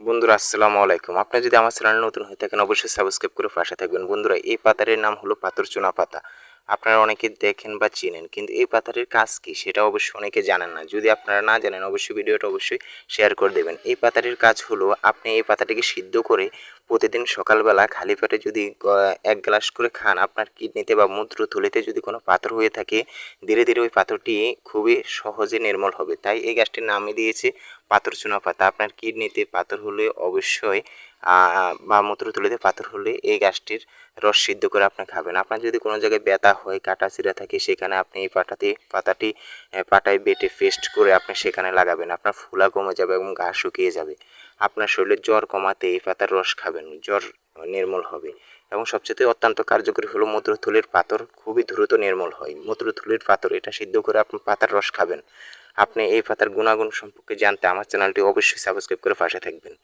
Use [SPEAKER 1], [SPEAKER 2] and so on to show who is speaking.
[SPEAKER 1] বন্ধুরা আসসালামু আলাইকুম। আপনি যদি আমার চ্যানেলে নতুন হয়ে থাকেন অবশ্যই সাবস্ক্রাইব করে পাশে থাকবেন। বন্ধুরা এই পাতাটির নাম হলো পাথরচুনা পাতা। আপনারা অনেকে দেখেন বা চিনেন, কিন্তু এই পাতাটির কাজ কি সেটা অবশ্যই অনেকে জানেন না। যদি আপনারা না জানেন অবশ্যই ভিডিওটা অবশ্যই শেয়ার করে দেবেন। এই পাতাটির কাজ হলো আপনি এই পাতাটিকে সিদ্ধ করে প্রতিদিন সকালবেলা খালি পেটে যদি ১ গ্লাস করে খান, আপনার কিডনিতে বা মূত্রথলিতে যদি কোনো পাথর হয়ে থাকে ধীরে ধীরে ওই পাথরটি খুবই সহজে নির্মূল হবে। তাই এই গাছটির নামই দিয়েছে পাথরচুনা পাতা। আপনার কিডনিতে পাথর হলে অবশ্যই বা মূত্রথলিতে পাথর হলে এই গাছটির রস সিদ্ধ করে আপনি খাবেন। আপনার যদি কোনো জায়গায় ব্যথা হয়, কাটাছিঁড়া থাকে, সেখানে আপনি এই পাতাটি পাটায় বেটে পেস্ট করে আপনি সেখানে লাগাবেন। আপনার ফোলা কমে যাবে এবং ঘা শুকিয়ে যাবে। আপনার শরীরে জ্বর কমাতে এই পাতার রস খাবেন, জ্বর নির্মূল হবে। এবং সবচেয়ে অত্যন্ত কার্যকরী হলো মূত্রথলির পাথর খুবই দ্রুত নির্মূল হয়। মূত্রথলির পাথর এটা সিদ্ধ করে আপনি পাতার রস খাবেন। আপনি এই পাতার গুণাগুণ সম্পর্কে জানতে আমার চ্যানেলটি অবশ্যই সাবস্ক্রাইব করে পাশে থাকবেন।